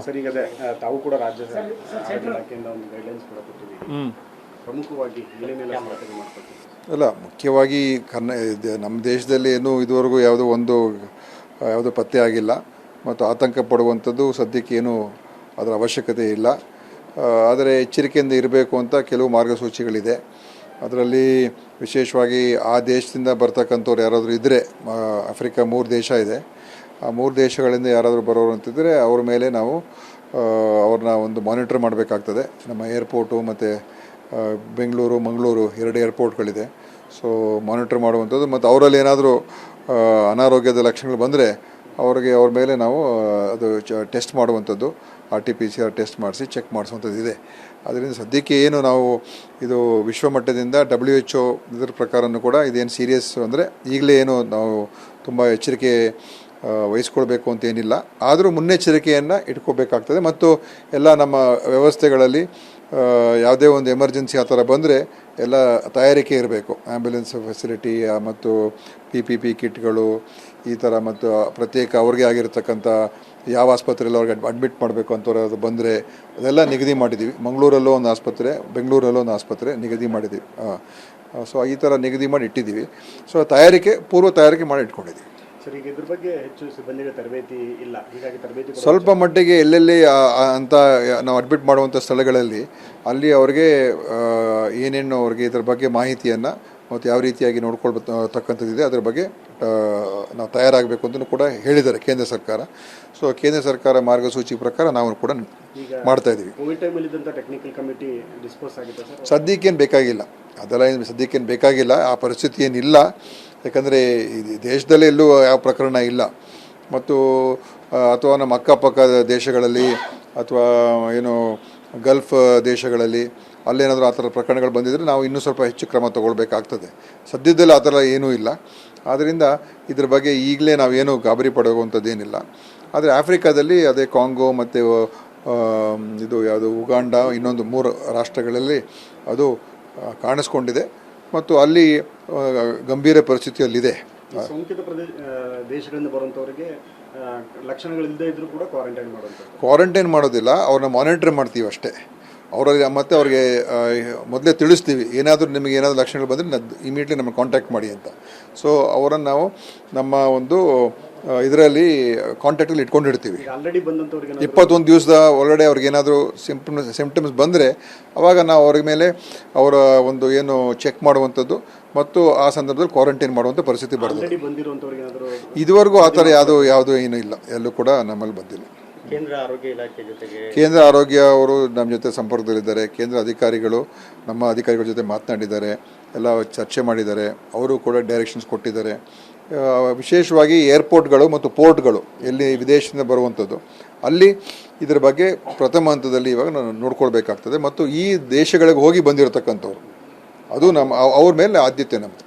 Sir ಈಗ ತಾವು ಕೂಡ ರಾಜ್ಯ ಇಲಾಖೆಯಿಂದ ಒಂದು ಗೈಡ್ಲೈನ್ಸ್ ಕೂಡ ಕೊಟ್ಟಿದ್ದೀವಿ. ಪ್ರಮುಖವಾಗಿ ಏನೇನೆಲ್ಲ ಮಾತುಕತೆ ಮಾಡ್ಕೊಳ್ತೀವಿ? ಅಲ್ಲ, ಮುಖ್ಯವಾಗಿ ನಮ್ಮ ದೇಶದಲ್ಲಿ ಏನು ಇದುವರೆಗೂ ಯಾವುದೋ ಪತ್ತೆ ಆಗಿಲ್ಲ ಮತ್ತು ಆತಂಕ ಪಡುವಂಥದ್ದು ಸದ್ಯಕ್ಕೆ ಏನು ಅದರ ಅವಶ್ಯಕತೆ ಇಲ್ಲ. ಆದರೆ ಎಚ್ಚರಿಕೆಯಿಂದ ಇರಬೇಕು ಅಂತ ಕೆಲವು ಮಾರ್ಗಸೂಚಿಗಳಿದೆ. ಅದರಲ್ಲಿ ವಿಶೇಷವಾಗಿ ಆ ದೇಶದಿಂದ ಬರ್ತಕ್ಕಂಥವ್ರು ಯಾರಾದರೂ ಇದ್ದರೆ, ಆಫ್ರಿಕಾ 3 ದೇಶ ಇದೆ, ಆ 3 ದೇಶಗಳಿಂದ ಯಾರಾದರೂ ಬರೋರು ಅಂತಿದ್ದರೆ ಅವ್ರ ಮೇಲೆ ನಾವು ಅವ್ರನ್ನ ಒಂದು ಮಾನಿಟರ್ ಮಾಡಬೇಕಾಗ್ತದೆ. ನಮ್ಮ ಏರ್ಪೋರ್ಟು ಮತ್ತು ಬೆಂಗಳೂರು ಮಂಗಳೂರು 2 ಏರ್ಪೋರ್ಟ್ಗಳಿದೆ. ಸೊ ಮಾನಿಟರ್ ಮಾಡುವಂಥದ್ದು ಮತ್ತು ಅವರಲ್ಲಿ ಏನಾದರೂ ಅನಾರೋಗ್ಯದ ಲಕ್ಷಣಗಳು ಬಂದರೆ ಅವ್ರ ಮೇಲೆ ನಾವು ಅದು ಟೆಸ್ಟ್ ಮಾಡುವಂಥದ್ದು, RT-PCR ಟೆಸ್ಟ್ ಮಾಡಿಸಿ ಚೆಕ್ ಮಾಡಿಸುವಂಥದ್ದು ಇದೆ. ಅದರಿಂದ ಸದ್ಯಕ್ಕೆ ಏನು ನಾವು ಇದು ವಿಶ್ವಮಟ್ಟದಿಂದ WHO ಇದರ ಪ್ರಕಾರನೂ ಕೂಡ ಇದೇನು ಸೀರಿಯಸ್ ಅಂದರೆ ಈಗಲೇ ಏನು ನಾವು ತುಂಬ ಎಚ್ಚರಿಕೆ ವಹಿಸ್ಕೊಳ್ಬೇಕು ಅಂತೇನಿಲ್ಲ. ಆದರೂ ಮುನ್ನೆಚ್ಚರಿಕೆಯನ್ನು ಇಟ್ಕೋಬೇಕಾಗ್ತದೆ ಮತ್ತು ಎಲ್ಲ ನಮ್ಮ ವ್ಯವಸ್ಥೆಗಳಲ್ಲಿ ಯಾವುದೇ ಒಂದು ಎಮರ್ಜೆನ್ಸಿ ಆ ಥರ ಬಂದರೆ ಎಲ್ಲ ತಯಾರಿಕೆ ಇರಬೇಕು. ಆ್ಯಂಬ್ಯುಲೆನ್ಸ್ ಫೆಸಿಲಿಟಿ ಮತ್ತು PPE ಕಿಟ್ಗಳು ಈ ಥರ ಮತ್ತು ಪ್ರತ್ಯೇಕ ಅವ್ರಿಗೆ ಆಗಿರತಕ್ಕಂಥ ಯಾವ ಆಸ್ಪತ್ರೆಯಲ್ಲಿ ಅವ್ರಿಗೆ ಅಡ್ಮಿಟ್ ಮಾಡಬೇಕು ಅಂತವ್ರು ಅದು ಬಂದರೆ ಅದೆಲ್ಲ ನಿಗದಿ ಮಾಡಿದ್ದೀವಿ. ಮಂಗಳೂರಲ್ಲೂ ಒಂದು ಆಸ್ಪತ್ರೆ, ಬೆಂಗಳೂರಲ್ಲೂ ಒಂದು ಆಸ್ಪತ್ರೆ ನಿಗದಿ ಮಾಡಿದ್ದೀವಿ. ಸೊ ಈ ಥರ ನಿಗದಿ ಮಾಡಿ ಇಟ್ಟಿದ್ದೀವಿ. ಸೊ ಪೂರ್ವ ತಯಾರಿಕೆ ಮಾಡಿ ಇಟ್ಕೊಂಡಿದ್ದೀವಿ. ಸರ್, ಈಗ ಇದ್ರ ಬಗ್ಗೆ ಹೆಚ್ಚು ಸಿಬ್ಬಂದಿಗೆ ತರಬೇತಿ ಇಲ್ಲ, ಹೀಗಾಗಿ ತರಬೇತಿ ಸ್ವಲ್ಪ ಮಟ್ಟಿಗೆ ಎಲ್ಲೆಲ್ಲಿ ಅಂತ ನಾವು ಅಡ್ಮಿಟ್ ಮಾಡುವಂಥ ಸ್ಥಳಗಳಲ್ಲಿ ಅಲ್ಲಿ ಅವ್ರಿಗೆ ಏನೇನು ಅವ್ರಿಗೆ ಇದ್ರ ಬಗ್ಗೆ ಮಾಹಿತಿಯನ್ನು ಮತ್ತು ಯಾವ ರೀತಿಯಾಗಿ ನೋಡ್ಕೊಳ್ತಕ್ಕಂಥದ್ದಿದೆ ಅದರ ಬಗ್ಗೆ ನಾವು ತಯಾರಾಗಬೇಕು ಅಂತಲೂ ಕೂಡ ಹೇಳಿದ್ದಾರೆ ಕೇಂದ್ರ ಸರ್ಕಾರ. ಸೊ ಕೇಂದ್ರ ಸರ್ಕಾರ ಮಾರ್ಗಸೂಚಿ ಪ್ರಕಾರ ನಾವು ಕೂಡ ಮಾಡ್ತಾಯಿದ್ದೀವಿ. ಕೋವಿಡ್ ಟೈಮಲ್ಲಿ ಇದ್ದಂಥ ಟೆಕ್ನಿಕಲ್ ಕಮಿಟಿ ಡಿಸ್ಪೋಸ್ ಆಗಿದೆ ಸರ್? ಸದ್ಯಕ್ಕೇನು ಬೇಕಾಗಿಲ್ಲ, ಅದೆಲ್ಲ ಸದ್ಯಕ್ಕೇನು ಬೇಕಾಗಿಲ್ಲ. ಆ ಪರಿಸ್ಥಿತಿ ಏನಿಲ್ಲ, ಯಾಕಂದರೆ ದೇಶದಲ್ಲೇ ಎಲ್ಲೂ ಯಾವ ಪ್ರಕರಣ ಇಲ್ಲ. ಮತ್ತು ಅಥವಾ ನಮ್ಮ ಅಕ್ಕಪಕ್ಕ ದೇಶಗಳಲ್ಲಿ ಅಥವಾ ಏನು ಗಲ್ಫ್ ದೇಶಗಳಲ್ಲಿ ಅಲ್ಲೇನಾದರೂ ಆ ಥರ ಪ್ರಕರಣಗಳು ಬಂದಿದ್ದರೆ ನಾವು ಇನ್ನೂ ಸ್ವಲ್ಪ ಹೆಚ್ಚು ಕ್ರಮ ತಗೊಳ್ಬೇಕಾಗ್ತದೆ. ಸದ್ಯದಲ್ಲಿ ಆ ಥರ ಏನೂ ಇಲ್ಲ. ಆದ್ದರಿಂದ ಇದ್ರ ಬಗ್ಗೆ ಈಗಲೇ ನಾವೇನು ಗಾಬರಿ ಪಡುವಂಥದ್ದೇನಿಲ್ಲ. ಆದರೆ ಆಫ್ರಿಕಾದಲ್ಲಿ ಅದೇ ಕಾಂಗೋ ಮತ್ತು ಇದು ಯಾವುದು ಉಗಾಂಡ ಇನ್ನೊಂದು 3 ರಾಷ್ಟ್ರಗಳಲ್ಲಿ ಅದು ಕಾಣಿಸ್ಕೊಂಡಿದೆ ಮತ್ತು ಅಲ್ಲಿ ಗಂಭೀರ ಪರಿಸ್ಥಿತಿಯಲ್ಲಿದೆ. ಸೋಂಕಿತ ದೇಶಗಳಿಂದ ಬರುವಂಥವರಿಗೆ ಲಕ್ಷಣಗಳಿಲ್ಲದೆ ಇದ್ದರೂ ಕೂಡ ಕ್ವಾರಂಟೈನ್ ಮಾಡೋದಿಲ್ಲ, ಅವ್ರನ್ನ ಮಾನಿಟರ್ ಮಾಡ್ತೀವಿ ಅಷ್ಟೇ. ಅವರಲ್ಲಿ ಮತ್ತು ಅವ್ರಿಗೆ ಮೊದಲೇ ತಿಳಿಸ್ತೀವಿ, ಏನಾದರೂ ನಿಮಗೆ ಏನಾದರೂ ಲಕ್ಷಣಗಳು ಬಂದರೆ ಇಮಿಡಿಯೇಟ್ಲಿ ನಮಗೆ ಕಾಂಟ್ಯಾಕ್ಟ್ ಮಾಡಿ ಅಂತ. ಸೊ ಅವರನ್ನು ನಾವು ನಮ್ಮ ಒಂದು ಇದರಲ್ಲಿ ಕಾಂಟ್ಯಾಕ್ಟಲ್ಲಿ ಇಟ್ಕೊಂಡಿರ್ತೀವಿ. 21 ದಿವಸದ ಒಳಗಡೆ ಅವ್ರಿಗೇನಾದರೂ ಸಿಂಪ್ಟಮ್ಸ್ ಬಂದರೆ ಆವಾಗ ನಾವು ಅವ್ರ ಮೇಲೆ ಅವರ ಒಂದು ಏನು ಚೆಕ್ ಮಾಡುವಂಥದ್ದು ಮತ್ತು ಆ ಸಂದರ್ಭದಲ್ಲಿ ಕ್ವಾರಂಟೈನ್ ಮಾಡುವಂಥ ಪರಿಸ್ಥಿತಿ ಬರ್ತದೆ. ಇದುವರೆಗೂ ಆ ಥರ ಯಾವುದೂ ಏನೂ ಇಲ್ಲ, ಎಲ್ಲೂ ಕೂಡ ನಮ್ಮಲ್ಲಿ ಬಂದಿಲ್ಲ. ಕೇಂದ್ರ ಆರೋಗ್ಯ ಅವರು ನಮ್ಮ ಜೊತೆ ಸಂಪರ್ಕದಲ್ಲಿದ್ದಾರೆ. ಕೇಂದ್ರ ಅಧಿಕಾರಿಗಳು ನಮ್ಮ ಅಧಿಕಾರಿಗಳ ಜೊತೆ ಮಾತನಾಡಿದ್ದಾರೆ, ಎಲ್ಲ ಚರ್ಚೆ ಮಾಡಿದ್ದಾರೆ. ಅವರು ಕೂಡ ಡೈರೆಕ್ಷನ್ಸ್ ಕೊಟ್ಟಿದ್ದಾರೆ. ವಿಶೇಷವಾಗಿ ಏರ್ಪೋರ್ಟ್ಗಳು ಮತ್ತು ಪೋರ್ಟ್ಗಳು ಎಲ್ಲಿ ವಿದೇಶದಿಂದ ಬರುವಂಥದ್ದು ಅಲ್ಲಿ ಇದರ ಬಗ್ಗೆ ಪ್ರಥಮ ಹಂತದಲ್ಲಿ ಇವಾಗ ನಾವು ನೋಡ್ಕೊಳ್ಬೇಕಾಗ್ತದೆ. ಮತ್ತು ಈ ದೇಶಗಳಿಗೆ ಹೋಗಿ ಬಂದಿರತಕ್ಕಂಥವ್ರು ಅದು ಅವ್ರ ಮೇಲೆ ಆದ್ಯತೆ ನಮ್ಮದು.